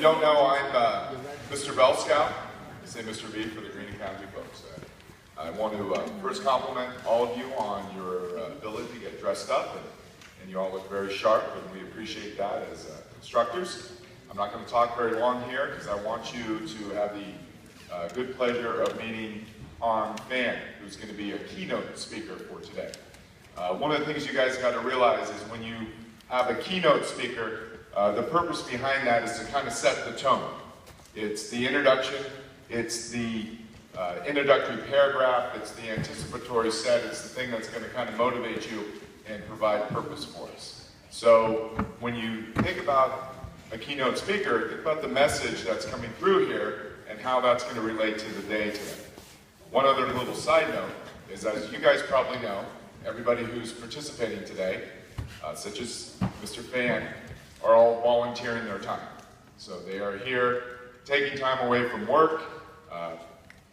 don't know, I'm Mr. Bell Scout. I say Mr. B for the Greene County folks. I want to first compliment all of you on your ability to get dressed up, and you all look very sharp, and we appreciate that as instructors. I'm not going to talk very long here because I want you to have the good pleasure of meeting Phan, who's going to be a keynote speaker for today. One of the things you guys got to realize is when you have a keynote speaker, the purpose behind that is to kind of set the tone. It's the introduction, it's the introductory paragraph, it's the anticipatory set, it's the thing that's going to kind of motivate you and provide purpose for us. So when you think about a keynote speaker, think about the message that's coming through here and how that's going to relate to the day today. One other little side note is, as you guys probably know, everybody who's participating today, such as Mr. Phan, are all volunteering their time. So they are here taking time away from work,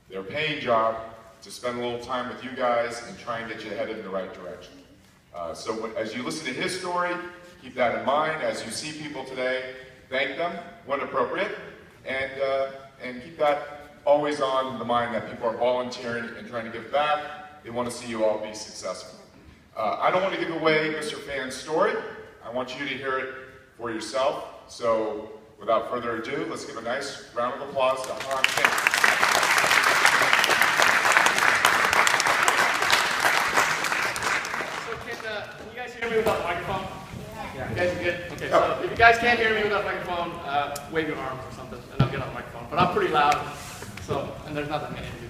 their paying job, to spend a little time with you guys and try and get you headed in the right direction. So as you listen to his story, keep that in mind. As you see people today, thank them when appropriate, and keep that always on the mind that people are volunteering and trying to give back. They want to see you all be successful. I don't want to give away Mr. Phan's story. I want you to hear it for yourself. So without further ado, let's give a nice round of applause to Huan. Can you guys hear me without the microphone? Yeah. You guys are good? Okay, so if you guys can't hear me without the microphone, wave your arms or something, and I'll get on the microphone. But I'm pretty loud, and there's not that many of you.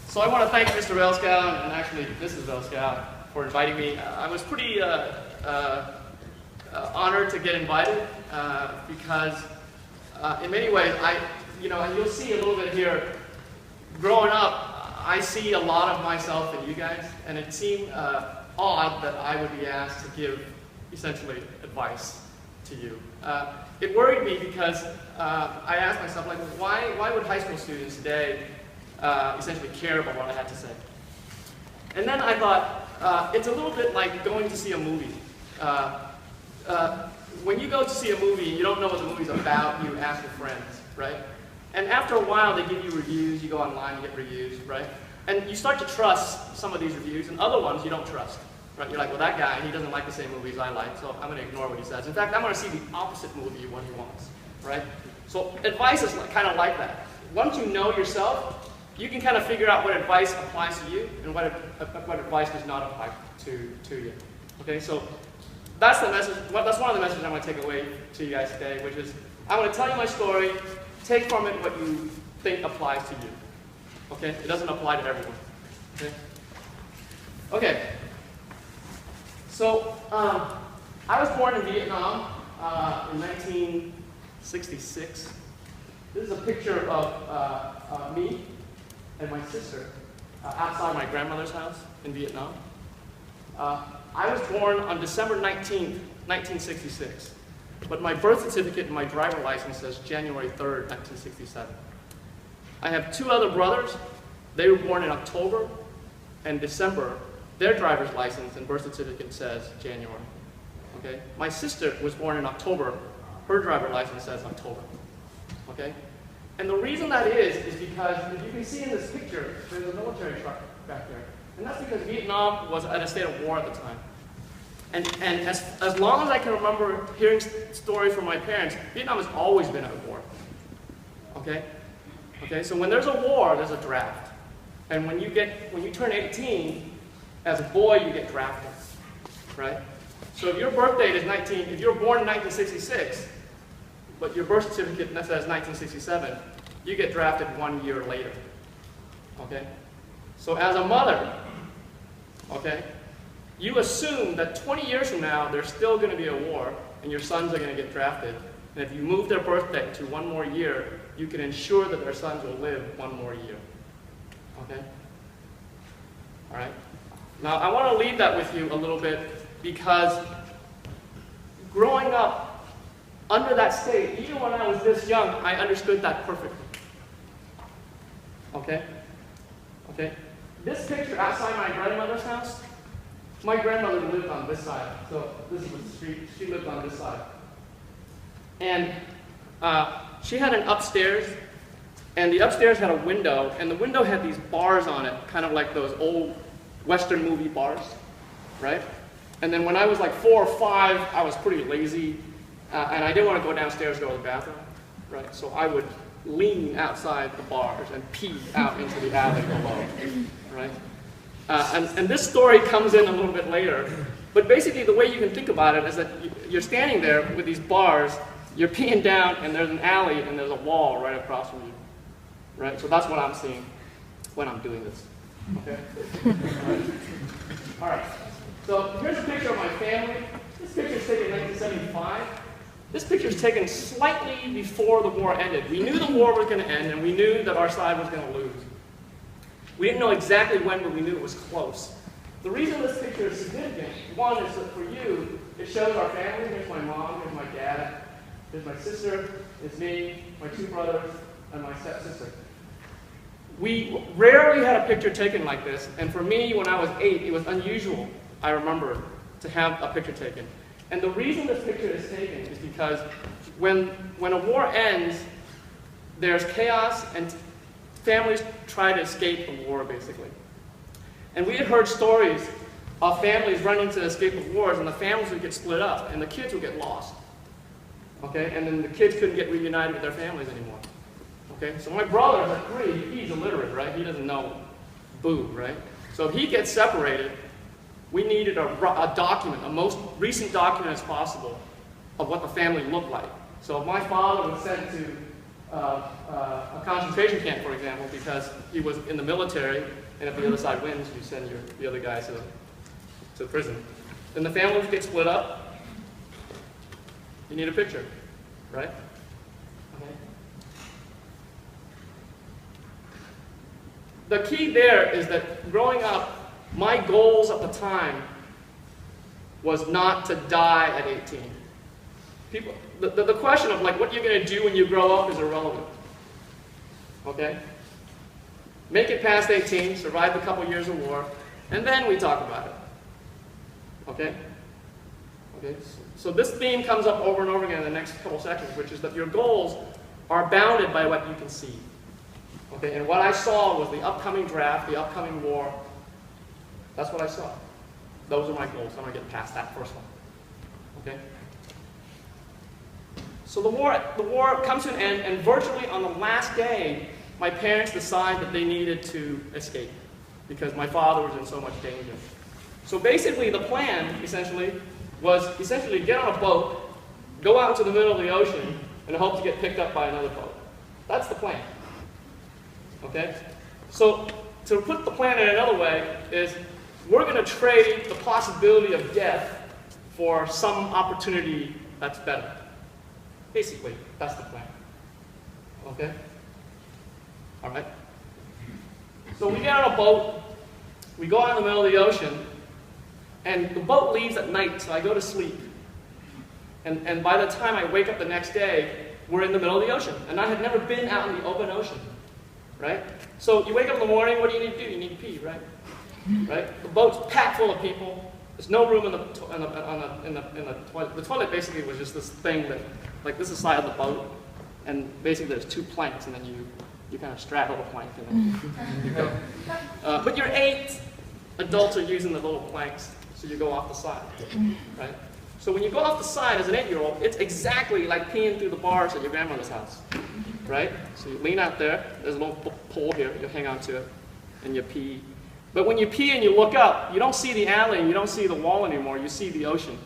So I want to thank Mr. Bell Scout, and actually Mrs. Bell Scout, for inviting me. I was pretty honored to get invited because in many ways, and you'll see a little bit here, growing up, I see a lot of myself in you guys, and it seemed odd that I would be asked to give, essentially, advice to you. It worried me because I asked myself, like, why would high school students today essentially care about what I had to say? And then I thought, it's a little bit like going to see a movie. When you go to see a movie and you don't know what the movie's about, you ask your friends, right? And after a while, they give you reviews. You go online, you get reviews, right? And you start to trust some of these reviews, and other ones you don't trust, right? You're like, well, that guy, he doesn't like the same movies I like, so I'm going to ignore what he says. In fact, I'm going to see the opposite movie what he wants, right? So advice is kind of like that. Once you know yourself, you can kind of figure out what advice applies to you and what advice does not apply to you. Okay, so that's the message. That's one of the messages I'm going to take away to you guys today, which is I'm going to tell you my story. Take from it what you think applies to you. Okay? It doesn't apply to everyone. Okay? Okay. So, I was born in Vietnam in 1966. This is a picture of me and my sister outside my grandmother's house in Vietnam. I was born on December 19th, 1966. But my birth certificate and my driver license says January 3rd, 1967. I have two other brothers. They were born in October and December. Their driver's license and birth certificate says January. Okay? My sister was born in October. Her driver's license says October. Okay? And the reason that is because, if you can see in this picture, there's a military truck back there. And that's because Vietnam was at a state of war at the time. And as long as I can remember hearing stories from my parents, Vietnam has always been at war. Okay? Okay, so when there's a war, there's a draft. And when you turn 18, as a boy, you get drafted. Right? So if your birth date is if you're born in 1966, but your birth certificate says 1967, you get drafted 1 year later. Okay? So as a mother, okay, you assume that 20 years from now, there's still going to be a war, and your sons are going to get drafted. And if you move their birthday to 1 more year, you can ensure that their sons will live 1 more year. Okay? All right? Now, I want to leave that with you a little bit, because growing up under that state, even when I was this young, I understood that perfectly. Okay? Okay? This picture outside my grandmother's house, my grandmother lived on this side. So this is the street. She lived on this side. And she had an upstairs, and the upstairs had a window, and the window had these bars on it, kind of like those old Western movie bars, right? And then when I was like 4 or 5, I was pretty lazy, and I didn't want to go downstairs to go to the bathroom, right? So I would lean outside the bars and pee out into the alley below, right? And this story comes in a little bit later, but basically the way you can think about it is that you're standing there with these bars, you're peeing down, and there's an alley, and there's a wall right across from you, right? So that's what I'm seeing when I'm doing this, okay? All right. So here's a picture of my family. This picture is taken in 1975. This picture is taken slightly before the war ended. We knew the war was going to end, and we knew that our side was going to lose. We didn't know exactly when, but we knew it was close. The reason this picture is significant, one, is that for you, it shows our family. Here's my mom, here's my dad, here's my sister, it's me, my 2 brothers, and my stepsister. We rarely had a picture taken like this, and for me, when I was 8, it was unusual, I remember, to have a picture taken. And the reason this picture is taken is because when a war ends, there's chaos, and families try to escape the war, basically. And we had heard stories of families running to escape the wars, and the families would get split up, and the kids would get lost. Okay? And then the kids couldn't get reunited with their families anymore. Okay? So my brother at 3, he's illiterate, right? He doesn't know boo, right? So if he gets separated, we needed a document, a most recent document as possible of what the family looked like. So if my father was sent to a concentration camp, for example, because he was in the military, and if the other side wins, you send the other guys to prison. Then the families get split up. You need a picture, right? Okay. The key there is that growing up, my goals at the time was not to die at 18. The question of like what you're going to do when you grow up is irrelevant. Okay? Make it past 18, survive a couple years of war, and then we talk about it. Okay? Okay? So this theme comes up over and over again in the next couple sections, which is that your goals are bounded by what you can see. Okay? And what I saw was the upcoming draft, the upcoming war. That's what I saw. Those are my goals. I'm going to get past that first one. Okay? So the war comes to an end, and virtually on the last day, my parents decide that they needed to escape because my father was in so much danger. So basically the plan, was get on a boat, go out into the middle of the ocean, and hope to get picked up by another boat. That's the plan. Okay? So to put the plan in another way is we're going to trade the possibility of death for some opportunity that's better. Basically, that's the plan. Okay? All right? So we get on a boat, we go out in the middle of the ocean, and the boat leaves at night, so I go to sleep. And by the time I wake up the next day, we're in the middle of the ocean. And I had never been out in the open ocean. Right? So you wake up in the morning, what do you need to do? You need to pee, right? Right? The boat's packed full of people. There's no room in the toilet. The toilet basically was just this thing that, like this is the side of the boat, and basically there's 2 planks, and then you kind of straddle the plank, and then you go. But you're 8, adults are using the little planks, so you go off the side, right? So when you go off the side as an 8-year-old, it's exactly like peeing through the bars at your grandmother's house, right? So you lean out there, there's a little pole here, you hang on to it, and you pee. But when you pee and you look up, you don't see the alley and you don't see the wall anymore, you see the ocean.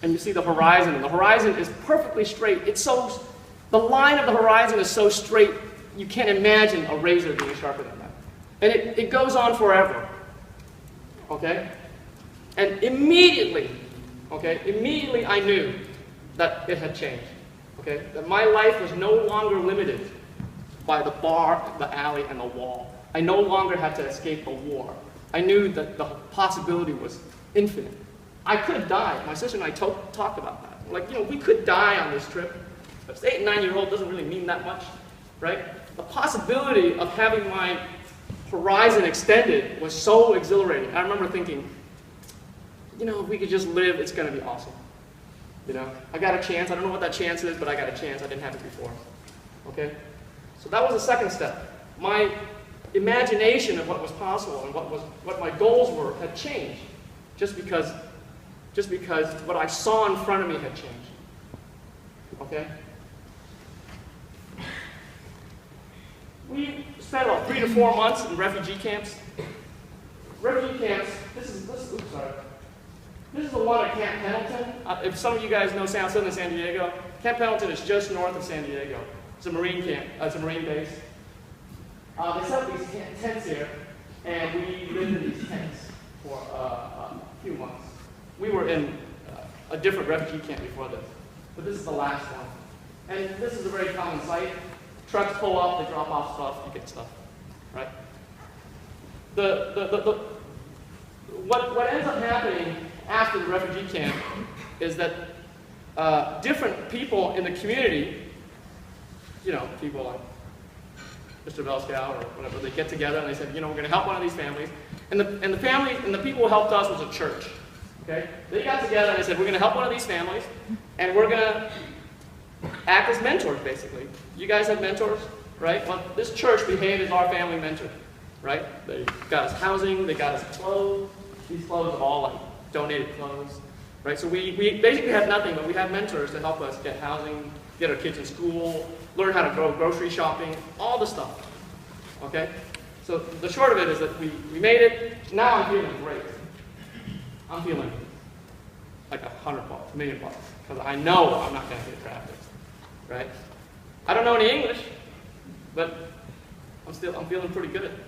And you see the horizon, and the horizon is perfectly straight. The line of the horizon is so straight, you can't imagine a razor being sharper than that. And it goes on forever, okay? And immediately I knew that it had changed, okay? That my life was no longer limited by the bar, the alley, and the wall. I no longer had to escape the war. I knew that the possibility was infinite. I could have died. My sister and I talked about that. Like, we could die on this trip. But an 8 and 9-year-old doesn't really mean that much, right? The possibility of having my horizon extended was so exhilarating. I remember thinking, if we could just live, it's going to be awesome. You know, I got a chance. I don't know what that chance is, but I got a chance. I didn't have it before. Okay? So that was the second step. My imagination of what was possible and what my goals were had changed just because what I saw in front of me had changed. Okay? We spent about 3 to 4 months in refugee camps. Refugee camps, this is the one at Camp Pendleton. If some of you guys know Southern San Diego, Camp Pendleton is just north of San Diego. It's a Marine camp, it's a Marine base. They set up these tents here, and we lived in these tents for a few months. We were in a different refugee camp before this, but this is the last one. And this is a very common sight. Trucks pull up, they drop off stuff, you get stuff, right? What ends up happening after the refugee camp is that different people in the community, you know, people like Mr. Belskow or whatever, they get together and they said, you know, we're going to help one of these families. And the family and the people who helped us was a church. Okay? They got together and they said, we're going to help one of these families, and we're going to act as mentors, basically. You guys have mentors, right? Well, this church behaved as our family mentor, right? They got us housing, they got us clothes. These clothes are all like donated clothes, right? So we basically have nothing, but we have mentors to help us get housing, get our kids in school, learn how to go grocery shopping, all the stuff, okay? So the short of it is that we made it. Now I'm feeling great. I'm feeling like $100, $1 million, because I know I'm not going to get drafted, right? I don't know any English, but I'm feeling pretty good at it.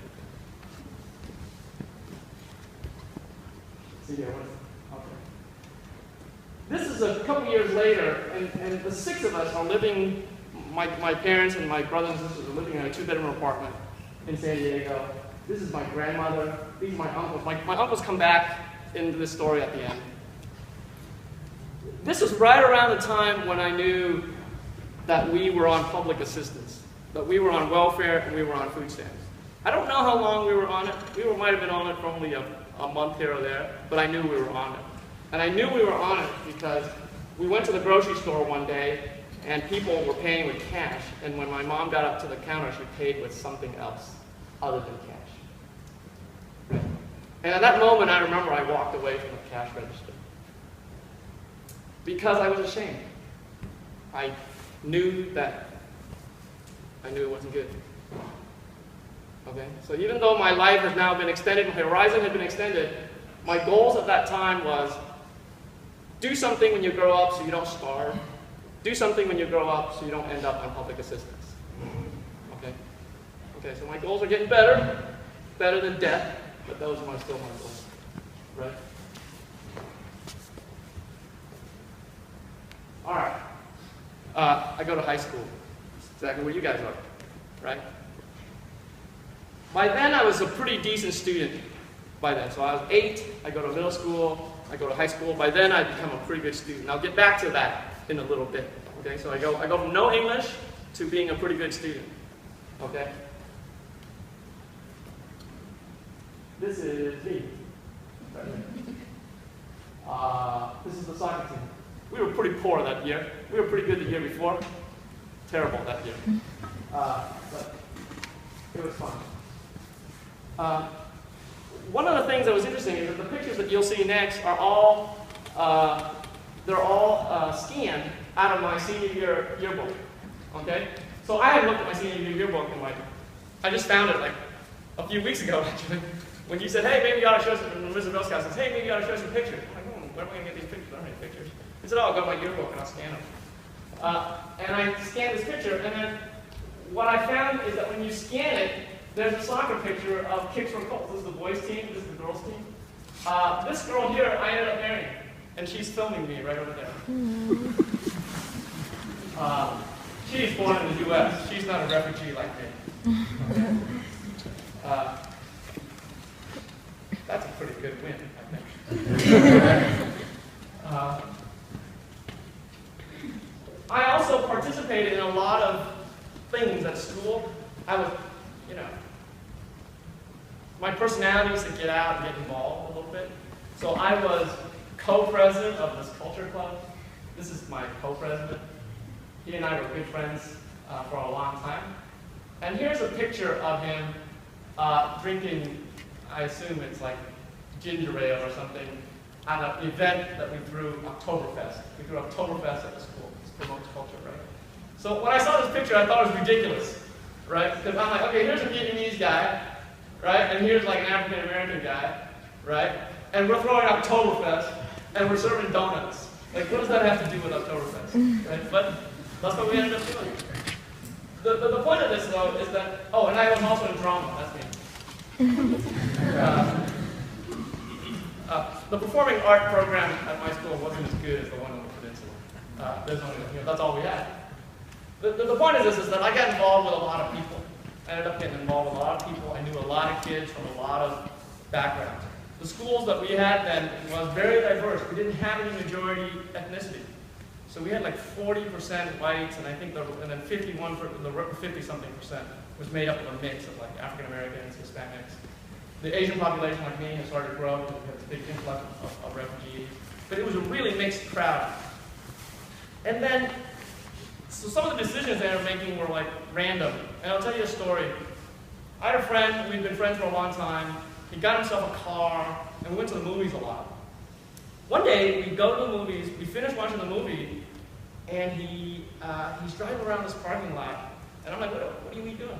See here, okay. This is a couple years later, and the 6 of us are living. My parents and my brothers and sisters are living in a 2-bedroom apartment in San Diego. This is my grandmother. These are my uncles. My uncles come back into this story at the end. This was right around the time when I knew that we were on public assistance, that we were on welfare and we were on food stamps. I don't know how long we were on it. We might have been on it for only a month here or there, but I knew we were on it. And I knew we were on it because we went to the grocery store one day and people were paying with cash, and when my mom got up to the counter, she paid with something else other than cash. And at that moment, I remember I walked away from the cash register because I was ashamed. I knew it wasn't good. Okay? So even though my life has now been extended, my horizon had been extended, my goals at that time was do something when you grow up so you don't starve. Do something when you grow up so you don't end up on public assistance. Okay? Okay, so my goals are getting better than death, but those are still my goals. Right? All right. I go to high school. That's exactly where you guys are. Right? By then, I was a pretty decent student. By then, so I was 8. I go to middle school. I go to high school. By then, I become a pretty good student. I'll get back to that in a little bit. Okay, so I go from no English to being a pretty good student. Okay. This is me. This is the soccer team. We were pretty poor that year. We were pretty good the year before. Terrible that year. But it was fun. One of the things that was interesting is that the pictures that you'll see next are all, scanned out of my senior year yearbook. Okay? So I had looked at my senior year yearbook and I just found it like a few weeks ago actually. When you said, hey, maybe you ought to show some, Mr. Belskow says, hey, maybe you ought to show some pictures. I'm like, where am I going to get these pictures? I don't have any pictures. He said, oh, I'll go to my yearbook and I'll scan them. And I scanned this picture, and then what I found is that when you scan it, there's a soccer picture of Kicks from Colts. This is the boys' team, this is the girls' team. This girl here, I ended up marrying, and she's filming me right over there. She's born in the U.S. She's not a refugee like me. That's a pretty good win, I think. I also participated in a lot of things at school. I was, my personality is to get out and get involved a little bit. So I was co-president of this culture club. This is my co-president. He and I were good friends for a long time. And here's a picture of him drinking, I assume it's like ginger ale or something, at an event that we threw, Oktoberfest. We threw Oktoberfest at the school. This promotes culture, right? So when I saw this picture, I thought it was ridiculous, right? Because I'm like, okay, here's a Vietnamese guy, right? And here's like an African-American guy, right? And we're throwing Oktoberfest, and we're serving donuts. Like, what does that have to do with Oktoberfest, right? But that's what we ended up doing. The point of this, though, is that, oh, and I was also in drama, that's me. The performing art program at my school wasn't as good as the one on the peninsula. There's only, that's all we had. The point of this is that I got involved with a lot of people. I ended up getting involved with a lot of people. I knew a lot of kids from a lot of backgrounds. The schools that we had then was very diverse. We didn't have any majority ethnicity. So we had like 40% whites, and I think and then 50-something% was made up of a mix of like African Americans, Hispanics. The Asian population like me has started to grow because we had this big influx of refugees. But it was a really mixed crowd. And then, so some of the decisions they were making were like random. And I'll tell you a story. I had a friend, we'd been friends for a long time. He got himself a car, and we went to the movies a lot. One day, we go to the movies, we finish watching the movie, and he's driving around this parking lot, and I'm like, what are you doing?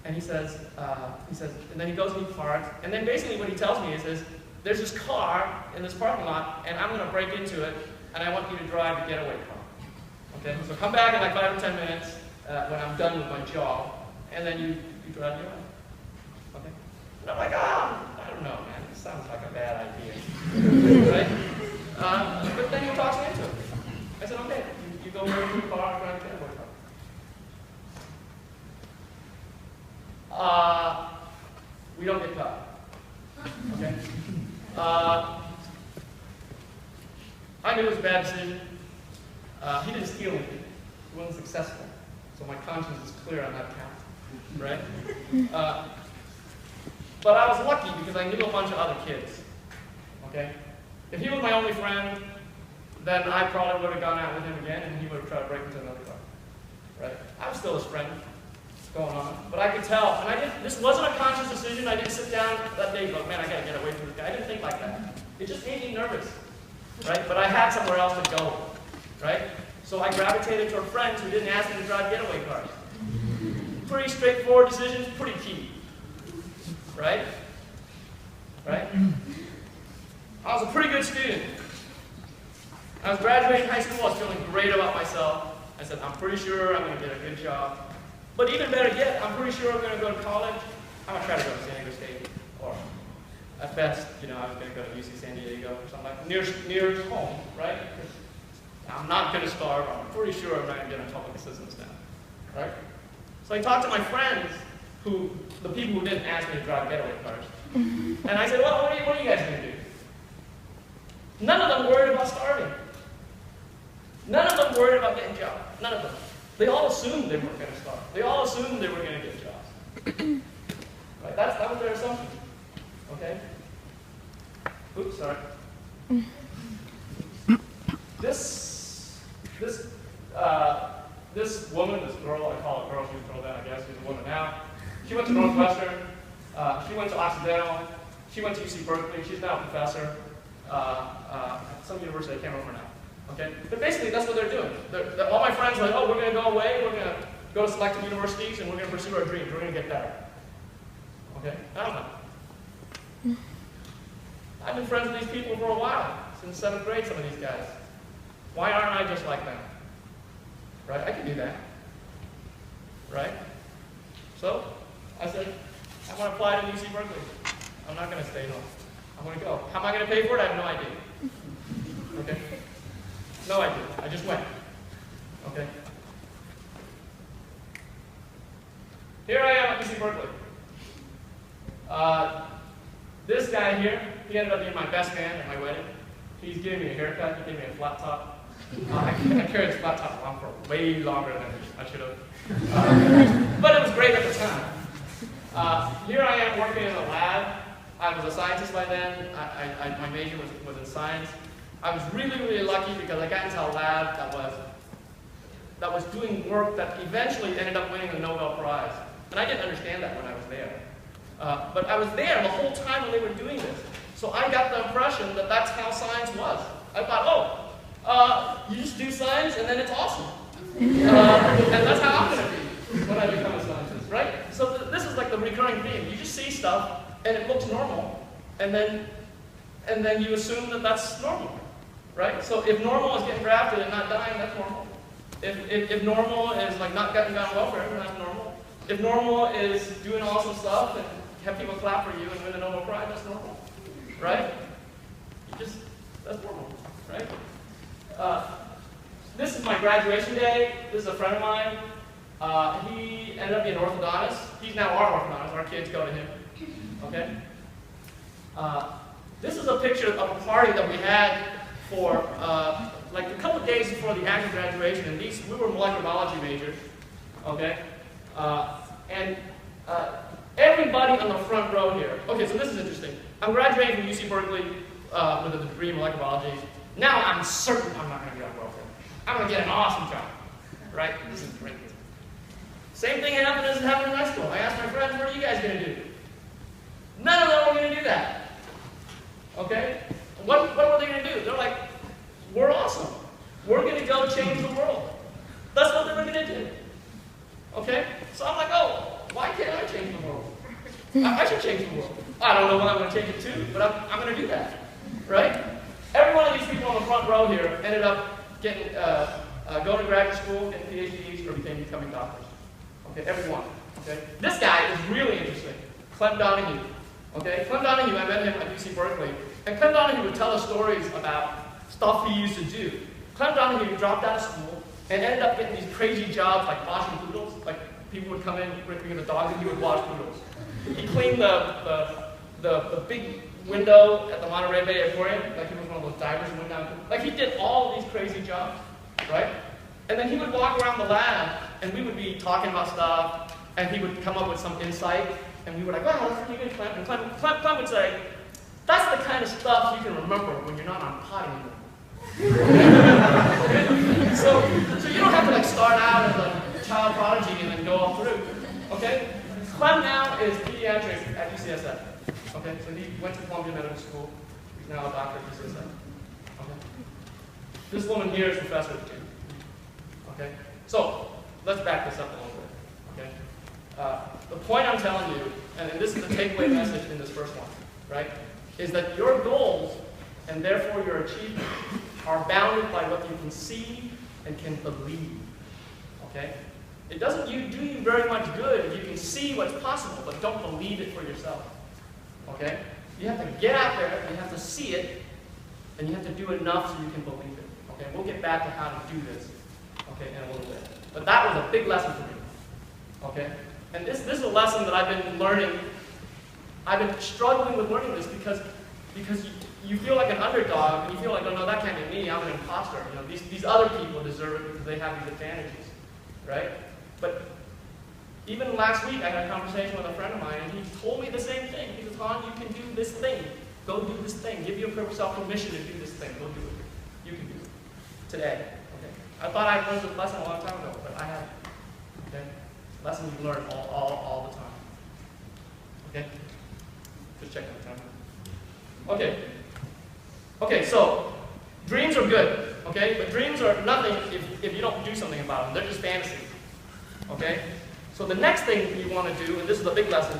And he says, and then he goes and he parks, and then basically what he tells me is, there's this car in this parking lot, and I'm going to break into it, and I want you to drive the getaway car. Okay, so come back in like 5 or 10 minutes when I'm done with my job, and then you drive me away. Okay? And I'm like, I don't know, man. This sounds like a bad idea. Right? But then he talks me into it. I said, okay, you go over to the car and drive the getaway car. We don't get caught. Okay? I knew it was a bad decision. He didn't steal anything. He wasn't successful. So my conscience is clear on that count. Right? But I was lucky because I knew a bunch of other kids. Okay? If he was my only friend, then I probably would have gone out with him again and he would have tried to break into another car. Right? I was still his friend. Going on. But I could tell, and this wasn't a conscious decision. I didn't sit down that day and go, man, I gotta get away from this guy. I didn't think like that. It just made me nervous. Right? But I had somewhere else to go. Right? So I gravitated toward friends who didn't ask me to drive getaway cars. Pretty straightforward decisions, pretty key. Right? Right? I was a pretty good student. I was graduating high school, I was feeling great about myself. I said, I'm pretty sure I'm gonna get a good job. But even better yet, I'm pretty sure I'm going to go to college. I'm going to try to go to San Diego State. Or at best, I was going to go to UC San Diego or something like that. Near home, right? I'm not going to starve. I'm pretty sure I'm not going to get in public assistance now. Right? So I talked to my friends, the people who didn't ask me to drive getaway cars. And I said, well, what are you guys going to do? None of them worried about starving. None of them worried about getting jobs. None of them. They all assumed they weren't going to starve. They all assumed they were going to get jobs. Right? That was their assumption. Okay? Oops, sorry. This woman, this girl, I call her girl, she was a girl then, I guess, she's a woman now. She went to Northwestern. She went to Occidental. She went to UC Berkeley. She's now a professor at some university, I can't remember now. Okay? But basically, that's what they're doing. All my friends are like, oh, we're going to go away, we're going to go to selected universities, and we're going to pursue our dreams. We're going to get better. Okay? I don't know. I've been friends with these people for a while, since 7th grade, some of these guys. Why aren't I just like them? Right? I can do that. Right? So, I said, I want to apply to UC Berkeley. I'm not going to stay home. I'm going to go. How am I going to pay for it? I have no idea. Okay? No idea. I just went. Okay? Here I am at UC Berkeley. This guy here, he ended up being my best man at my wedding. He's giving me a haircut. He gave me a flat top. I carried this flat top around for way longer than I should have. But it was great at the time. Here I am working in a lab. I was a scientist by then. My major was in science. I was really, really lucky because I got into a lab that was doing work that eventually ended up winning the Nobel Prize. And I didn't understand that when I was there. But I was there the whole time when they were doing this. So I got the impression that that's how science was. I thought, oh, you just do science and then it's awesome. And that's how I'm going to be when I become a scientist, right? So this is like the recurring theme. You just see stuff and it looks normal, and then you assume that that's normal, right? So if normal is getting grafted and not dying, that's normal. If normal is like not getting on welfare, that's normal. If normal is doing awesome stuff and have people clap for you and win the Nobel Prize, that's normal, right? That's normal, right? This is my graduation day. This is a friend of mine. He ended up being an orthodontist. He's now our orthodontist. Our kids go to him. Okay? This is a picture of a party that we had for like a couple of days before the actual graduation. And we were molecular biology majors. Okay? And everybody on the front row here. Okay, so this is interesting. I'm graduating from UC Berkeley with a degree in molecular biology. Now I'm certain I'm not going to be on welfare. I'm going to get an awesome job. Right? This is great. Same thing happened as it happened in high school. I asked my friends, what are you guys going to do? None of them were going to do that. Okay? What were they going to do? They're like, we're awesome. We're going to go change the world. That's what they were going to do. Okay? So I'm like, oh, why can't I change the world? I should change the world. I don't know what I'm going to change it to, but I'm going to do that. Right? Every one of these people on the front row here ended up getting, going to graduate school, getting PhDs, or becoming doctors. Okay, every one. Okay? This guy is really interesting. Clem Donahue. Okay? Clem Donahue, I met him at UC Berkeley. And Clem Donahue would tell us stories about stuff he used to do. Clem Donahue dropped out of school and ended up getting these crazy jobs like washing poodles. Like people would come in, bring the dogs, and he would wash poodles. He cleaned the big window at the Monterey Bay Aquarium. Like he was one of those divers who went down. Like he did all these crazy jobs, right? And then he would walk around the lab, and we would be talking about stuff, and he would come up with some insight, and we were like, wow, that's pretty good, Clem. And Clem would say, that's the kind of stuff you can remember when you're not on pot anymore. So you don't have to like start out as a child prodigy and then go all through. Okay? Clem now is pediatric at UCSF. Okay? So he went to Columbia Medical School. He's now a doctor at UCSF. Okay? This woman here is professor at Duke. Okay? So let's back this up a little bit. Okay? The point I'm telling you, and this is the takeaway message in this first one, right? Is that your goals, and therefore your achievements, are bounded by what you can see and can believe. Okay? It doesn't do you very much good if you can see what's possible, but don't believe it for yourself. Okay? You have to get out there, you have to see it, and you have to do enough so you can believe it. Okay? We'll get back to how to do this, okay, in a little bit. But that was a big lesson for me. Okay? And this is a lesson that I've been learning. I've been struggling with learning this because you feel like an underdog, and you feel like, oh no, that can't be me, I'm an imposter. You know, these other people deserve it because they have these advantages, right? But even last week, I had a conversation with a friend of mine, and he told me the same thing. He says, Han, you can do this thing. Go do this thing. Give yourself permission to do this thing. Go do it. You can do it. Today. Okay? I thought I learned this lesson a long time ago, but I haven't. Okay? Lesson you learn all the time. Okay? Just checking the time. Okay. Okay, so dreams are good, okay? But dreams are nothing if you don't do something about them. They're just fantasy. Okay? So the next thing you want to do, and this is the big lesson,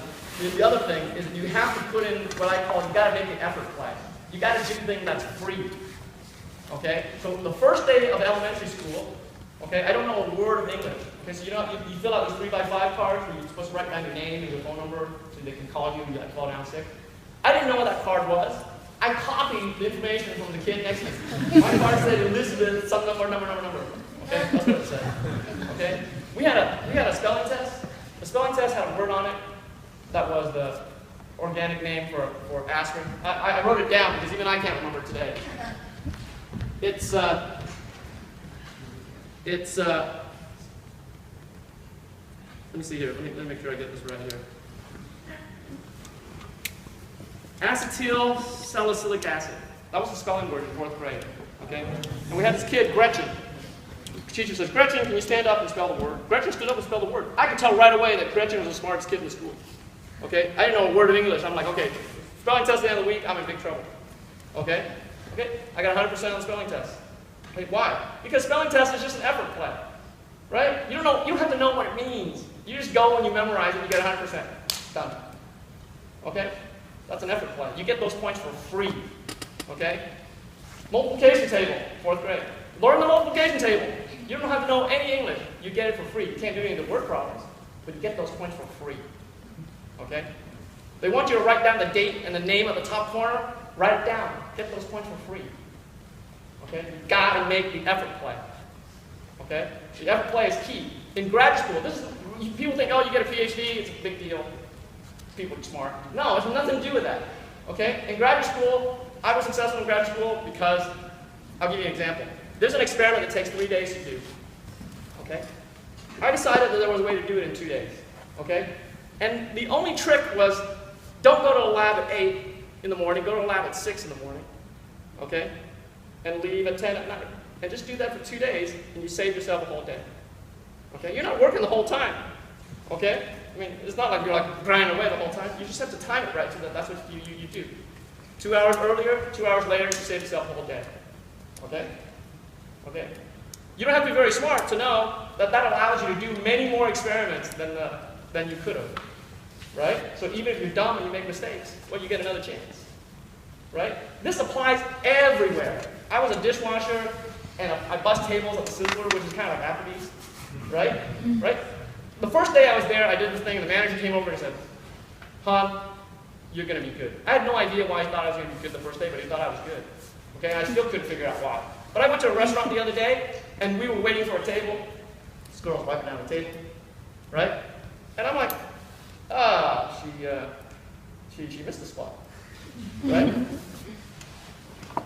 the other thing is you have to put in what I call, you got to make an effort play. You got to do something that's free. Okay? So the first day of elementary school, okay, I don't know a word of English. Okay, so you fill out those 3x5 cards where you're supposed to write down your name and your phone number so they can call you and you fall down sick. I didn't know what that card was. I copied the information from the kid next to me. My card said Elizabeth, some number. Okay, that's what it said. Okay, we had a spelling test. The spelling test had a word on it that was the organic name for aspirin. I wrote it down because even I can't remember it today. It's let me see here. Let me make sure I get this right here. Acetyl salicylic acid. That was the spelling word in 4th grade, okay? And we had this kid, Gretchen. The teacher says, Gretchen, can you stand up and spell the word? Gretchen stood up and spelled the word. I could tell right away that Gretchen was the smartest kid in the school, okay? I didn't know a word of English. I'm like, okay, spelling test at the end of the week, I'm in big trouble, okay? Okay, I got 100% on the spelling test. Okay, why? Because spelling test is just an effort play, right? You don't have to know what it means. You just go and you memorize it, you get 100%. Done. Okay? That's an effort play. You get those points for free. Okay? Multiplication table, 4th grade. Learn the multiplication table. You don't have to know any English. You get it for free. You can't do any of the word problems, but you get those points for free. Okay? They want you to write down the date and the name at the top corner. Write it down. Get those points for free. Okay? You've got to make the effort play. Okay? The effort play is key. In grad school, people think, oh, you get a PhD, it's a big deal. People are smart. No, it has nothing to do with that. Okay? In graduate school, I was successful in graduate school because, I'll give you an example. There's an experiment that takes 3 days to do. Okay? I decided that there was a way to do it in 2 days. Okay? And the only trick was, don't go to a lab at 8 in the morning, go to a lab at 6 in the morning. Okay? And leave at 10 at night. And just do that for 2 days, and you save yourself a whole day. Okay? You're not working the whole time. Okay? I mean, it's not like you're like grinding away the whole time. You just have to time it right so that that's what you do. 2 hours earlier, 2 hours later, you save yourself a whole day. Okay? Okay? You don't have to be very smart to know that that allows you to do many more experiments than you could have. Right? So even if you're dumb and you make mistakes, well, you get another chance. Right? This applies everywhere. I was a dishwasher, and I bust tables at the Sizzler, which is kind of like Applebee's. Right? Right? The first day I was there, I did this thing, and the manager came over and said, Huan, you're going to be good. I had no idea why he thought I was going to be good the first day, but he thought I was good. Okay, and I still couldn't figure out why. But I went to a restaurant the other day, and we were waiting for a table. This girl's wiping down the table, right? And I'm like, she missed the spot, right?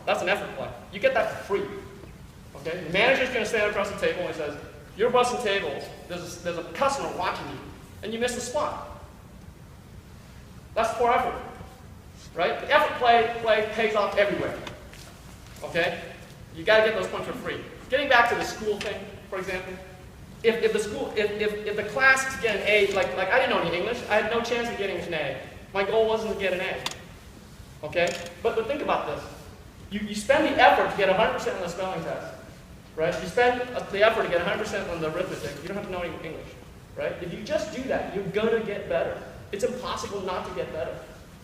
That's an effort play. You get that for free. Okay, the manager's going to stand across the table and he says, you're busting tables. There's a customer watching you, and you missed the spot. That's poor effort, right? The effort play pays off everywhere. Okay, you got to get those points for free. Getting back to the school thing, for example, if the class to get an A, like I didn't know any English, I had no chance of getting an A. My goal wasn't to get an A. Okay, but think about this. You spend the effort to get 100% on the spelling test. Right? You spend the effort to get 100% on the arithmetic. You don't have to know any English. Right? If you just do that, you're going to get better. It's impossible not to get better.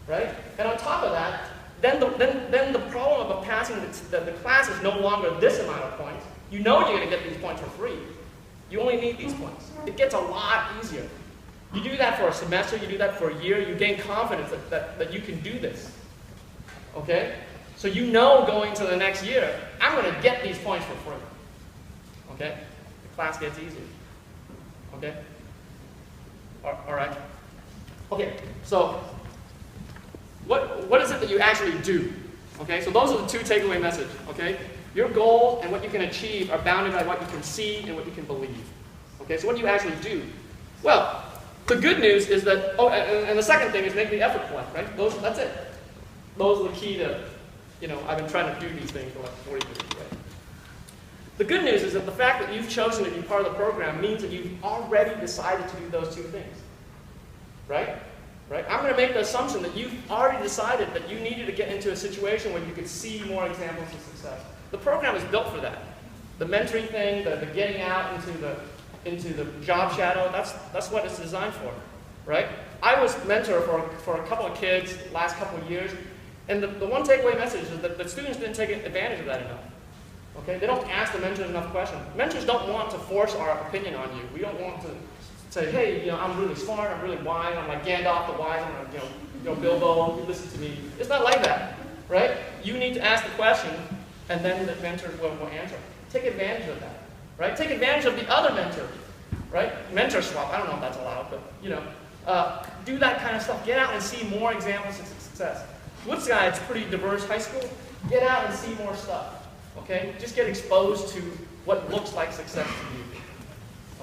Right? And on top of that, then the problem of passing the class is no longer this amount of points. You know you're going to get these points for free. You only need these points. It gets a lot easier. You do that for a semester, you do that for a year, you gain confidence that you can do this. Okay? So you know going to the next year, I'm going to get these points for free. Okay? The class gets easier. Okay? All right? Okay, so what is it that you actually do? Okay, so those are the 2 takeaway messages. Okay? Your goal and what you can achieve are bounded by what you can see and what you can believe. Okay, so what do you actually do? Well, the good news is that, and the second thing is make the effort play, right? That's it. Those are the key to, I've been trying to do these things for like 40 years, right? The good news is that the fact that you've chosen to be part of the program means that you've already decided to do those 2 things. Right? Right? I'm going to make the assumption that you've already decided that you needed to get into a situation where you could see more examples of success. The program is built for that. The mentoring thing, the getting out into the job shadow, that's what it's designed for. Right? I was mentor for a couple of kids last couple of years, and the one takeaway message is that the students didn't take advantage of that enough. Okay? They don't ask the mentors enough questions. Mentors don't want to force our opinion on you. We don't want to say, hey, I'm really smart, I'm really wise, I'm like Gandalf the wise, I'm Bilbo, you listen to me. It's not like that, right? You need to ask the question, and then the mentor will answer. Take advantage of that, right? Take advantage of the other mentor, right? Mentor swap, I don't know if that's allowed, but, do that kind of stuff. Get out and see more examples of success. Woodside's a pretty diverse high school. Get out and see more stuff. Okay? Just get exposed to what looks like success to you.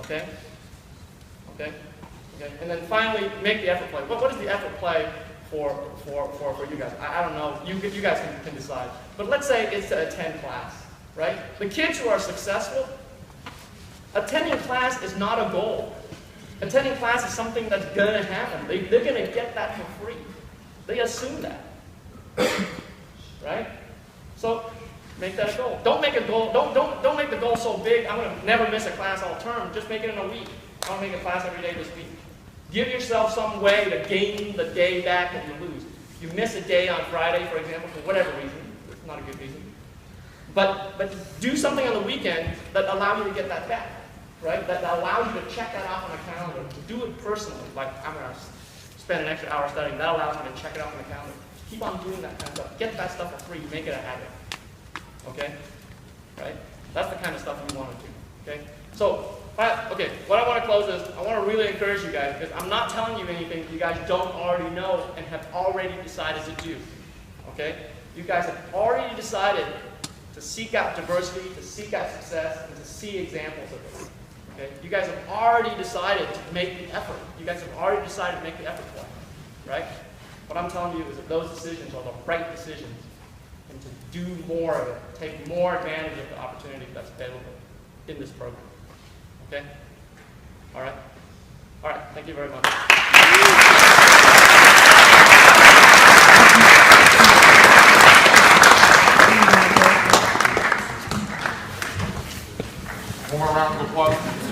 Okay? Okay? And then finally, make the effort play. What is the effort play for you guys. I don't know. You guys can decide. But let's say it's to attend class, right? The kids who are successful, attending class is not a goal. Attending class is something that's going to happen. They're going to get that for free. They assume that. Right? So make that a goal. Don't make a goal. Don't make the goal so big. I'm going to never miss a class all term. Just make it in a week. I want to make a class every day this week. Give yourself some way to gain the day back that you lose. You miss a day on Friday, for example, for whatever reason. It's not a good reason. But do something on the weekend that allows you to get that back. Right? That allows you to check that off on a calendar. To do it personally. Like, I'm going to spend an extra hour studying. That allows me to check it off on the calendar. Keep on doing that kind of stuff. Get that stuff for free. Make it a habit. Okay? Right? That's the kind of stuff you want to do. Okay? So, okay, what I want to close is, I want to really encourage you guys, because I'm not telling you anything you guys don't already know and have already decided to do. Okay? You guys have already decided to seek out diversity, to seek out success, and to see examples of it. Okay? You guys have already decided to make the effort. You guys have already decided to make the effort for it. Right? What I'm telling you is that those decisions are the right decisions, and to do more of it, take more advantage of the opportunity that's available in this program. Okay? All right? All right, thank you very much. One more round of applause.